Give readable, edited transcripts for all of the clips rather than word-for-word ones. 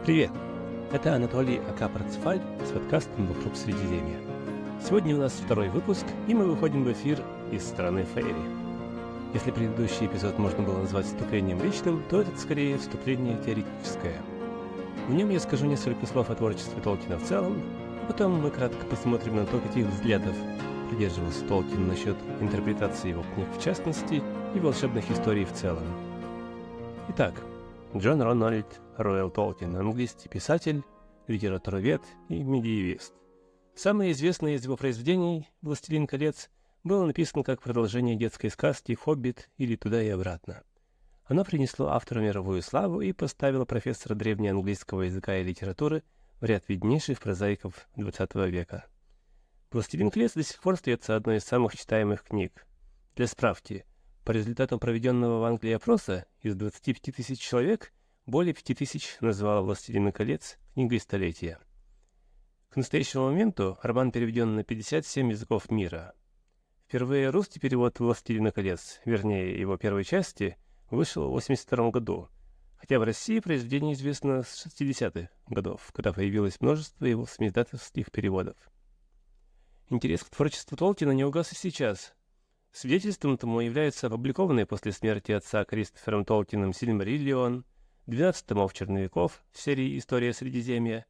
Привет! Это Анатолий Акапарцефаль с подкастом «Вокруг Средиземья». Сегодня у нас второй выпуск, и мы выходим в эфир из страны Фейри. Если предыдущий эпизод можно было назвать вступлением личным, то этот скорее вступление теоретическое. В нем я скажу несколько слов о творчестве Толкина в целом, а потом мы кратко посмотрим на то, каких взглядов придерживался Толкин насчет интерпретации его книг в частности и волшебных историй в целом. Итак, Джон Рональд Руэлл Толкин, английский писатель, литературовед и медиевист. Самое известное из его произведений «Властелин колец» было написано как продолжение детской сказки «Хоббит» или «Туда и обратно». Оно принесло автору мировую славу и поставило профессора древнеанглийского языка и литературы в ряд виднейших прозаиков XX века. «Властелин колец» до сих пор остается одной из самых читаемых книг. Для справки, по результатам проведенного в Англии опроса, из 25 тысяч человек более 5 тысяч назвало «Властелина колец» книгой столетия. К настоящему моменту роман переведен на 57 языков мира. Впервые русский перевод «Властелина колец», вернее его первой части, вышел в 1982 году, хотя в России произведение известно с 60-х годов, когда появилось множество его самоиздательских переводов. Интерес к творчеству Толкина не угас и сейчас. Свидетельством тому являются опубликованные после смерти отца Кристофером Толкином «Сильмариллион», 12 томов «Черновиков» в серии «История Средиземья»,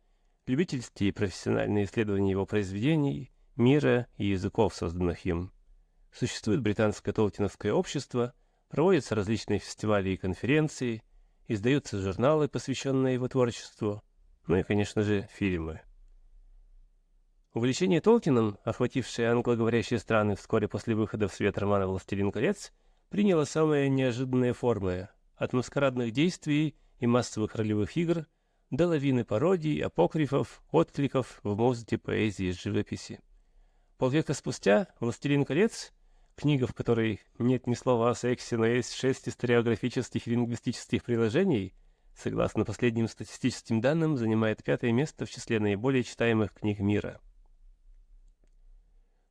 любительские и профессиональные исследования его произведений, мира и языков, созданных им. Существует британское толкиновское общество, проводятся различные фестивали и конференции, издаются журналы, посвященные его творчеству, ну и, конечно же, фильмы. Увлечение Толкином, охватившее англоговорящие страны вскоре после выхода в свет романа «Властелин колец», приняло самые неожиданные формы, от маскарадных действий и массовых ролевых игр до лавины пародий, апокрифов, откликов в музыке, поэзии и живописи. Полвека спустя «Властелин колец», книга, в которой нет ни слова о сексе, но есть 6 историографических и лингвистических приложений, согласно последним статистическим данным, занимает 5-е место в числе наиболее читаемых книг мира.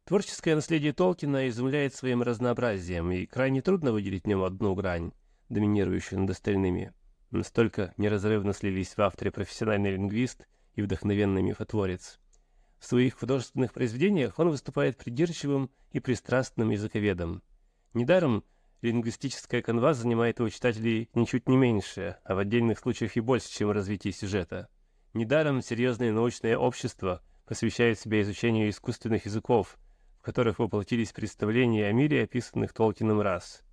Творческое наследие Толкина изумляет своим разнообразием, и крайне трудно выделить в нем одну грань, доминирующую над остальными. Настолько неразрывно слились в авторе профессиональный лингвист и вдохновенный мифотворец. В своих художественных произведениях он выступает придирчивым и пристрастным языковедом. Недаром лингвистическая канва занимает у читателей ничуть не меньше, а в отдельных случаях и больше, чем в развитии сюжета. Недаром серьезное научное общество посвящает себя изучению искусственных языков, в которых воплотились представления о мире, описанных Толкином рас.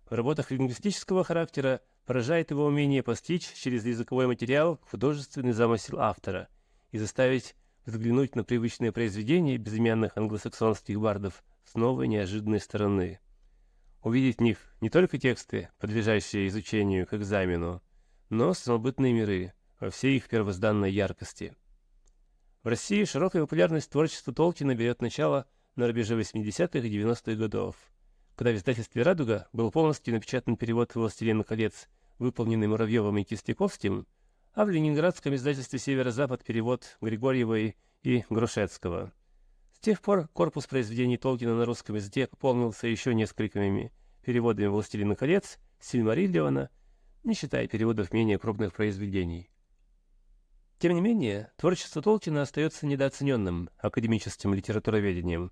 В работах лингвистического характера поражает его умение постичь через языковой материал художественный замысел автора и заставить взглянуть на привычные произведения безымянных англосаксонских бардов с новой неожиданной стороны. Увидеть в них не только тексты, подлежащие изучению к экзамену, но самобытные миры во всей их первозданной яркости. В России широкая популярность творчества Толкина берет начало на рубеже 80-х и 90-х годов, когда в издательстве «Радуга» был полностью напечатан перевод «Властелина колец», выполненный Муравьевым и Кистяковским, а в ленинградском издательстве «Северо-Запад» перевод Григорьевой и Грушецкого. С тех пор корпус произведений Толкина на русском языке пополнился еще несколькими переводами «Властелина колец», «Сильмариллиона», не считая переводов менее крупных произведений. Тем не менее, творчество Толкина остается недооцененным академическим литературоведением.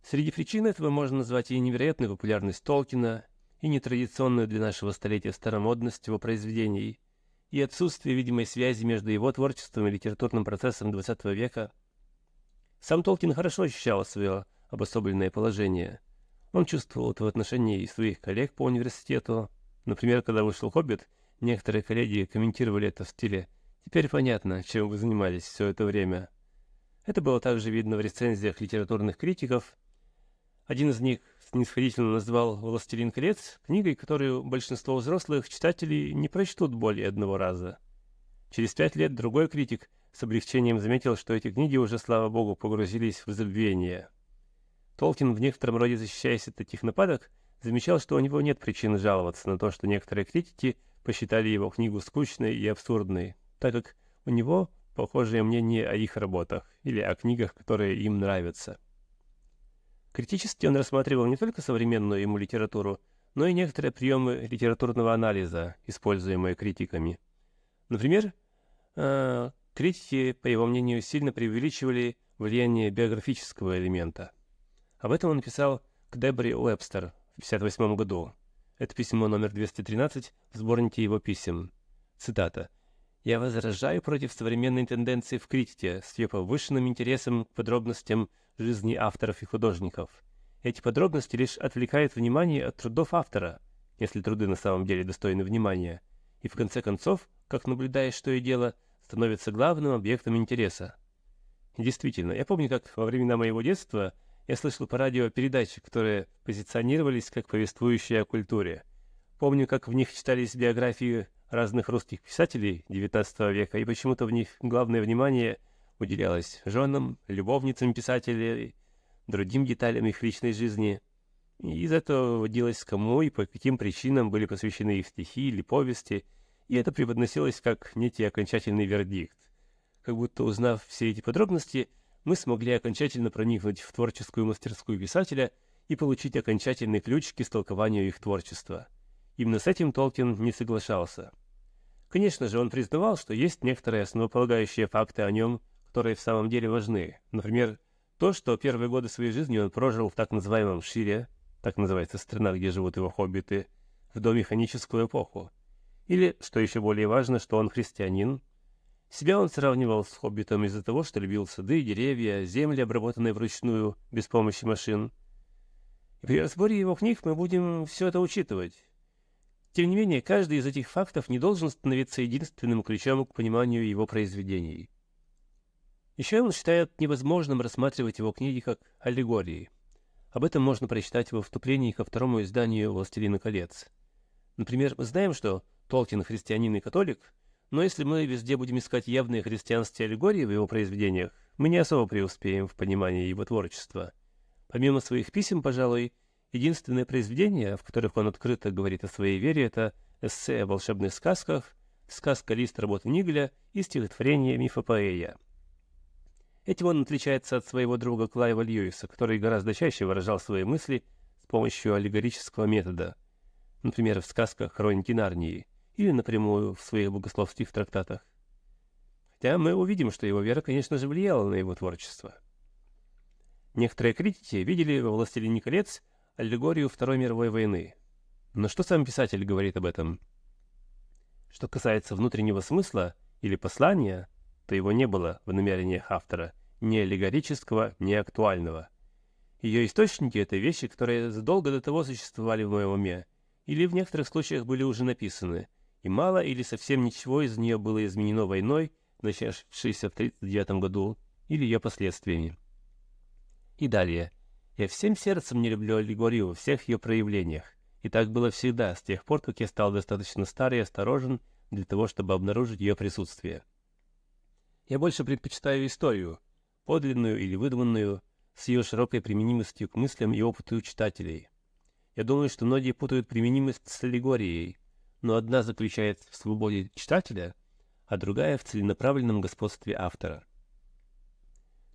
Среди причин этого можно назвать и невероятную популярность Толкина, и нетрадиционную для нашего столетия старомодность его произведений, и отсутствие видимой связи между его творчеством и литературным процессом XX века. Сам Толкин хорошо ощущал свое обособленное положение. Он чувствовал это в отношении своих коллег по университету. Например, когда вышел «Хоббит», некоторые коллеги комментировали это в стиле «Теперь понятно, чем вы занимались все это время». Это было также видно в рецензиях литературных критиков. Один из них снисходительно назвал «Властелин колец» книгой, которую большинство взрослых читателей не прочтут более одного раза. Через 5 лет другой критик с облегчением заметил, что эти книги уже, слава богу, погрузились в забвение. Толкин, в некотором роде защищаясь от этих нападок, замечал, что у него нет причин жаловаться на то, что некоторые критики посчитали его книгу скучной и абсурдной, так как у него похожее мнение о их работах или о книгах, которые им нравятся. Критически он рассматривал не только современную ему литературу, но и некоторые приемы литературного анализа, используемые критиками. Например, Критики, по его мнению, сильно преувеличивали влияние биографического элемента. Об этом он написал к Деборе Уэбстер в 1958 году. Это письмо номер 213 в сборнике его писем. Цитата. «Я возражаю против современной тенденции в критике с ее повышенным интересом к подробностям жизни авторов и художников. Эти подробности лишь отвлекают внимание от трудов автора, если труды на самом деле достойны внимания, и в конце концов, как наблюдаешь, что и дело, становятся главным объектом интереса». И действительно, я помню, как во времена моего детства я слышал по радио передачи, которые позиционировались как повествующие о культуре. Помню, как в них читались биографии разных русских писателей XIX века, и почему-то в них главное внимание уделялось женам, любовницам писателей, другим деталям их личной жизни. И из этого выводилось, кому и по каким причинам были посвящены их стихи или повести, и это преподносилось как некий окончательный вердикт. Как будто, узнав все эти подробности, мы смогли окончательно проникнуть в творческую мастерскую писателя и получить окончательный ключ к истолкованию их творчества. Именно с этим Толкин не соглашался. Конечно же, он признавал, что есть некоторые основополагающие факты о нем, которые в самом деле важны. Например, то, что первые годы своей жизни он прожил в так называемом Шире, так называется страна, где живут его хоббиты, в домеханическую эпоху. Или, что еще более важно, что он христианин. Себя он сравнивал с хоббитом из-за того, что любил сады, деревья, земли, обработанные вручную, без помощи машин. И при разборе его книг мы будем все это учитывать. Тем не менее, каждый из этих фактов не должен становиться единственным ключом к пониманию его произведений. Еще он считает невозможным рассматривать его книги как аллегории. Об этом можно прочитать во вступлении ко второму изданию «Властелина колец». Например, мы знаем, что Толкин христианин и католик, но если мы везде будем искать явные христианские аллегории в его произведениях, мы не особо преуспеем в понимании его творчества. Помимо своих писем, пожалуй, единственное произведение, в которых он открыто говорит о своей вере, это эссе о волшебных сказках, сказка «Лист» работы Нигеля и стихотворение «Мифопоэя». Этим он отличается от своего друга Клайва Льюиса, который гораздо чаще выражал свои мысли с помощью аллегорического метода, например, в сказках «Хроники Нарнии» или напрямую в своих богословских трактатах. Хотя мы увидим, что его вера, конечно же, влияла на его творчество. Некоторые критики видели во «Властелине колец» аллегорию Второй мировой войны. Но что сам писатель говорит об этом? Что касается внутреннего смысла или послания, то его не было в намерениях автора, ни аллегорического, ни актуального. Ее источники — это вещи, которые задолго до того существовали в моем уме, или в некоторых случаях были уже написаны, и мало или совсем ничего из нее было изменено войной, начавшейся в 1939 году, или ее последствиями. И далее. Я всем сердцем не люблю аллегорию во всех ее проявлениях, и так было всегда, с тех пор, как я стал достаточно стар и осторожен для того, чтобы обнаружить ее присутствие. Я больше предпочитаю историю, подлинную или выдуманную, с ее широкой применимостью к мыслям и опыту читателей. Я думаю, что многие путают применимость с аллегорией, но одна заключается в свободе читателя, а другая в целенаправленном господстве автора.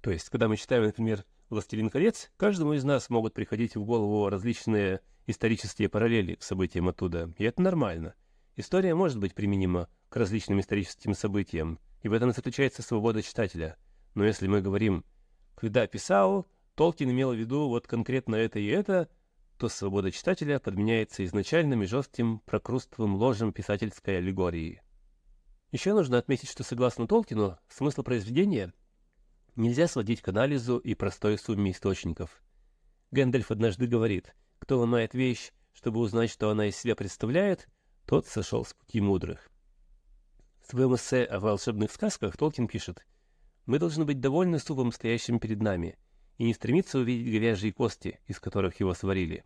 То есть, когда мы читаем, например, «Властелин колец», каждому из нас могут приходить в голову различные исторические параллели к событиям оттуда, и это нормально. История может быть применима к различным историческим событиям, и в этом заключается свобода читателя. Но если мы говорим, когда писал, Толкин имел в виду вот конкретно это и это, то свобода читателя подменяется изначальным и жестким прокрустовым ложем писательской аллегории. Еще нужно отметить, что согласно Толкину, смысл произведения нельзя сводить к анализу и простой сумме источников. Гэндальф однажды говорит, кто ломает вещь, чтобы узнать, что она из себя представляет, тот сошел с пути мудрых. В своем эссе о волшебных сказках Толкин пишет: «Мы должны быть довольны супом, стоящим перед нами, и не стремиться увидеть говяжьи кости, из которых его сварили.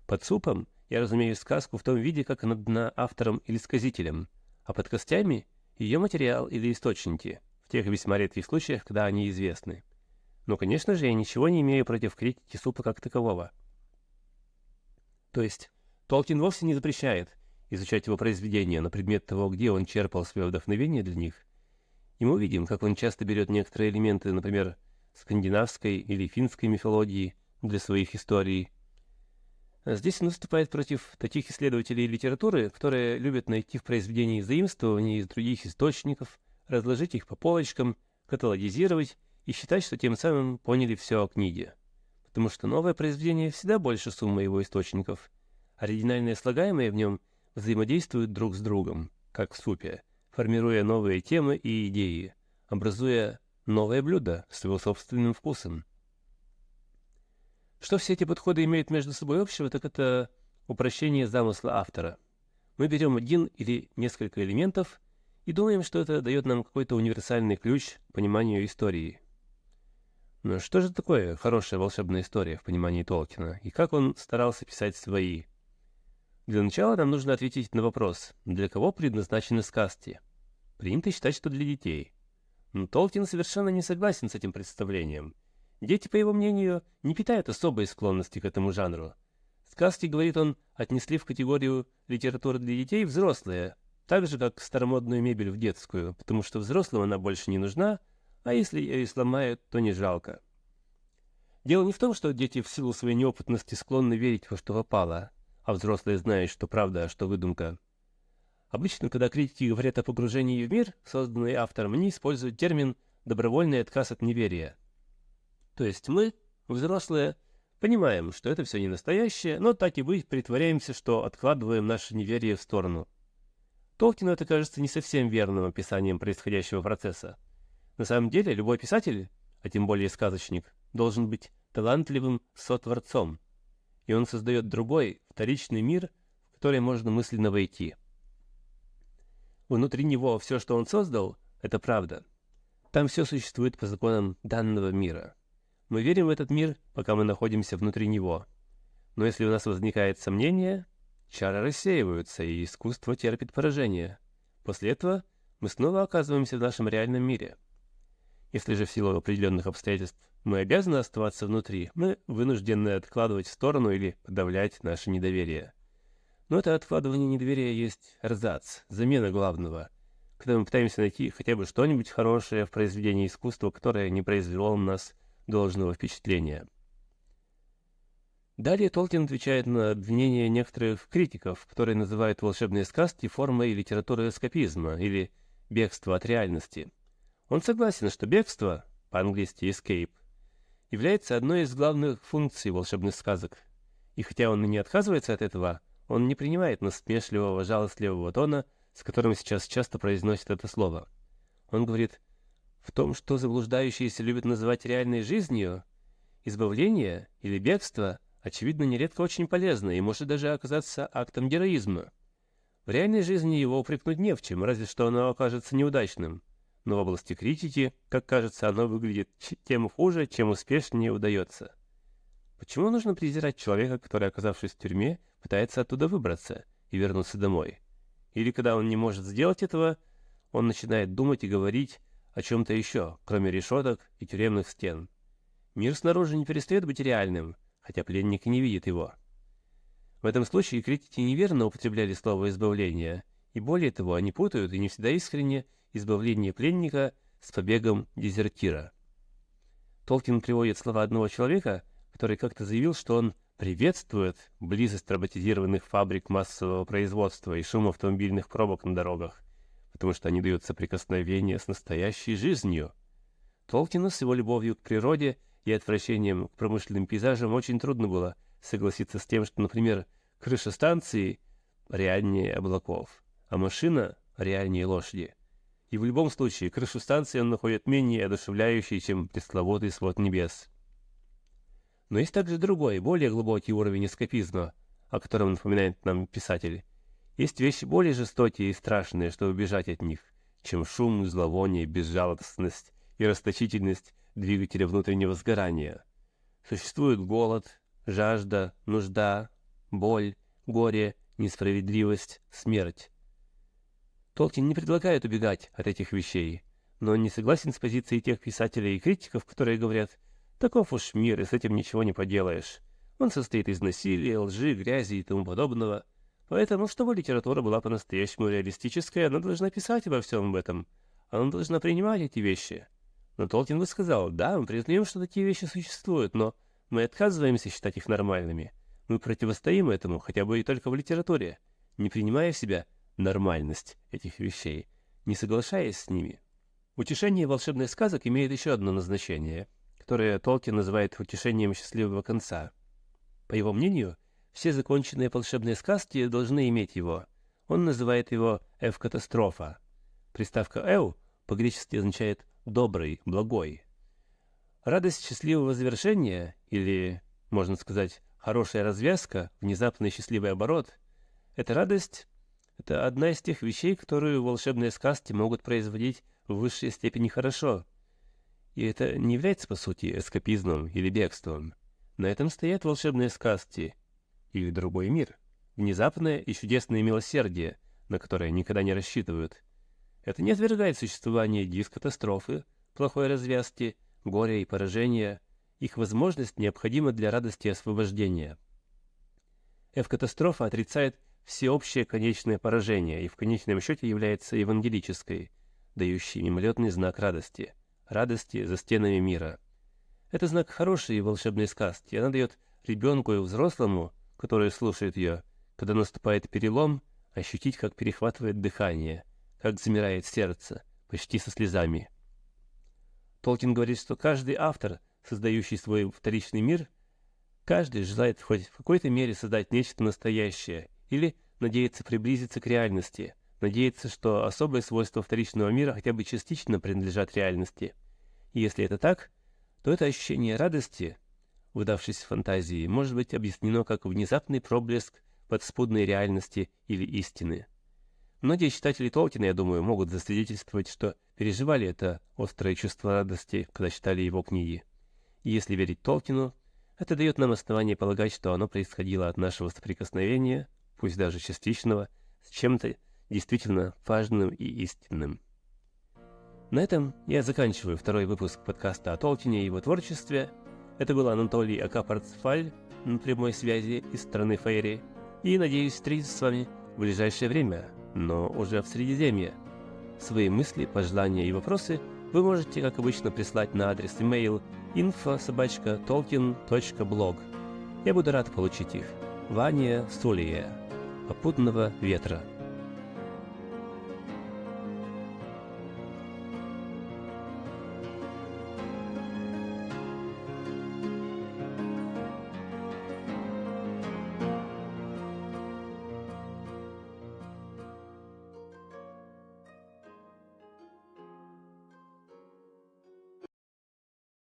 Под супом я разумею сказку в том виде, как она дана автором или сказителем, а под костями — ее материал или источники, в тех весьма редких случаях, когда они известны. Но, конечно же, я ничего не имею против критики супа как такового». То есть Толкин вовсе не запрещает изучать его произведения на предмет того, где он черпал свое вдохновение для них. И мы видим, как он часто берет некоторые элементы, например, скандинавской или финской мифологии для своих историй. А здесь он выступает против таких исследователей литературы, которые любят найти в произведении заимствования из других источников, разложить их по полочкам, каталогизировать и считать, что тем самым поняли все о книге. Потому что новое произведение всегда больше суммы его источников. Оригинальные слагаемые в нем взаимодействуют друг с другом, как в супе, формируя новые темы и идеи, образуя новое блюдо с его собственным вкусом. Что все эти подходы имеют между собой общего, так это упрощение замысла автора. Мы берем один или несколько элементов и думаем, что это дает нам какой-то универсальный ключ к пониманию истории. Но что же такое хорошая волшебная история в понимании Толкина, и как он старался писать свои? Для начала нам нужно ответить на вопрос, для кого предназначены сказки. Принято считать, что для детей. Но Толкин совершенно не согласен с этим представлением. Дети, по его мнению, не питают особой склонности к этому жанру. Сказки, говорит он, отнесли в категорию литературы для детей взрослые, так же, как старомодную мебель в детскую, потому что взрослым она больше не нужна, а если ее и сломают, то не жалко. Дело не в том, что дети в силу своей неопытности склонны верить во что попало, а взрослые знают, что правда, а что выдумка. Обычно, когда критики говорят о погружении в мир, созданный автором, они используют термин «добровольный отказ от неверия». То есть мы, взрослые, понимаем, что это все не настоящее, но так и быть притворяемся, что откладываем наше неверие в сторону. Толкину это кажется не совсем верным описанием происходящего процесса. На самом деле, любой писатель, а тем более сказочник, должен быть талантливым сотворцом, и он создает другой, вторичный мир, в который можно мысленно войти. Внутри него все, что он создал, это правда. Там все существует по законам данного мира. Мы верим в этот мир, пока мы находимся внутри него. Но если у нас возникает сомнение, чары рассеиваются, и искусство терпит поражение. После этого мы снова оказываемся в нашем реальном мире. Если же в силу определенных обстоятельств мы обязаны оставаться внутри, мы вынуждены откладывать в сторону или подавлять наше недоверие. Но это откладывание недоверия есть эрзац, замена главного, когда мы пытаемся найти хотя бы что-нибудь хорошее в произведении искусства, которое не произвело на нас должного впечатления. Далее Толкин отвечает на обвинения некоторых критиков, которые называют волшебные сказки формой литературы эскапизма или бегства от реальности. Он согласен, что бегство, по-английски escape, является одной из главных функций волшебных сказок. И хотя он и не отказывается от этого, он не принимает насмешливого, жалостливого тона, с которым сейчас часто произносит это слово. Он говорит: в том, что заблуждающиеся любят называть реальной жизнью, избавление или бегство, очевидно, нередко очень полезно и может даже оказаться актом героизма. В реальной жизни его упрекнуть не в чем, разве что оно окажется неудачным. Но в области критики, как кажется, оно выглядит тем хуже, чем успешнее удается. Почему нужно презирать человека, который, оказавшись в тюрьме, пытается оттуда выбраться и вернуться домой? Или когда он не может сделать этого, он начинает думать и говорить о чем-то еще, кроме решеток и тюремных стен. Мир снаружи не перестает быть реальным, хотя пленник и не видит его. В этом случае критики неверно употребляли слово «избавление», и более того, они путают, и не всегда искренне, избавление пленника с побегом дезертира. Толкин приводит слова одного человека, который как-то заявил, что он приветствует близость роботизированных фабрик массового производства и шум автомобильных пробок на дорогах, потому что они дают соприкосновение с настоящей жизнью. Толкину с его любовью к природе и отвращением к промышленным пейзажам очень трудно было согласиться с тем, что, например, крыша станции реальнее облаков, а машина реальнее лошади. И в любом случае крышу станции он находит менее одушевляющей, чем пресловутый свод небес. Но есть также другой, более глубокий уровень эскапизма, о котором напоминает нам писатель. Есть вещи более жестокие и страшные, чтобы бежать от них, чем шум, зловоние, безжалостность и расточительность двигателя внутреннего сгорания. Существует голод, жажда, нужда, боль, горе, несправедливость, смерть. Толкин не предлагает убегать от этих вещей, но он не согласен с позицией тех писателей и критиков, которые говорят: таков уж мир, и с этим ничего не поделаешь. Он состоит из насилия, лжи, грязи и тому подобного. Поэтому, чтобы литература была по-настоящему реалистической, она должна писать обо всем об этом. Она должна принимать эти вещи. Но Толкин бы сказал: да, мы признаем, что такие вещи существуют, но мы отказываемся считать их нормальными. Мы противостоим этому, хотя бы и только в литературе, не принимая в себя нормальность этих вещей, не соглашаясь с ними. Утешение волшебных сказок имеет еще одно назначение, которое Толкин называет утешением счастливого конца. По его мнению, все законченные волшебные сказки должны иметь его. Он называет его «эвкатастрофа». Приставка «эв» по-гречески означает «добрый», «благой». Радость счастливого завершения, или, можно сказать, хорошая развязка, внезапный счастливый оборот, эта радость – это одна из тех вещей, которую волшебные сказки могут производить в высшей степени хорошо. И это не является, по сути, эскапизмом или бегством. На этом стоят волшебные сказки или другой мир, внезапное и чудесное милосердие, на которое никогда не рассчитывают. Это не отвергает существование дискатастрофы, плохой развязки, горя и поражения. Их возможность необходима для радости и освобождения. Эвкатастрофа отрицает всеобщее конечное поражение и в конечном счете является евангелической, дающей мимолетный знак радости за стенами мира. Это знак хорошей волшебной сказки, она дает ребенку и взрослому, который слушает ее, когда наступает перелом, ощутить, как перехватывает дыхание, как замирает сердце, почти со слезами. Толкин говорит, что каждый автор, создающий свой вторичный мир, каждый желает хоть в какой-то мере создать нечто настоящее или надеется приблизиться к реальности, надеется, что особые свойства вторичного мира хотя бы частично принадлежат реальности. И если это так, то это ощущение радости, выдавшейся фантазии, может быть объяснено как внезапный проблеск подспудной реальности или истины. Многие читатели Толкина, я думаю, могут засвидетельствовать, что переживали это острое чувство радости, когда читали его книги. И если верить Толкину, это дает нам основание полагать, что оно происходило от нашего соприкосновения, пусть даже частичного, с чем-то действительно важным и истинным. На этом я заканчиваю второй выпуск подкаста о Толкине и его творчестве. Это был Анатолий Акапарцфаль на прямой связи из страны Фейри. И надеюсь встретиться с вами в ближайшее время, но уже в Средиземье. Свои мысли, пожелания и вопросы вы можете, как обычно, прислать на адрес email info@tolkien.blog. Я буду рад получить их. Ваня Сулия. Попутного ветра.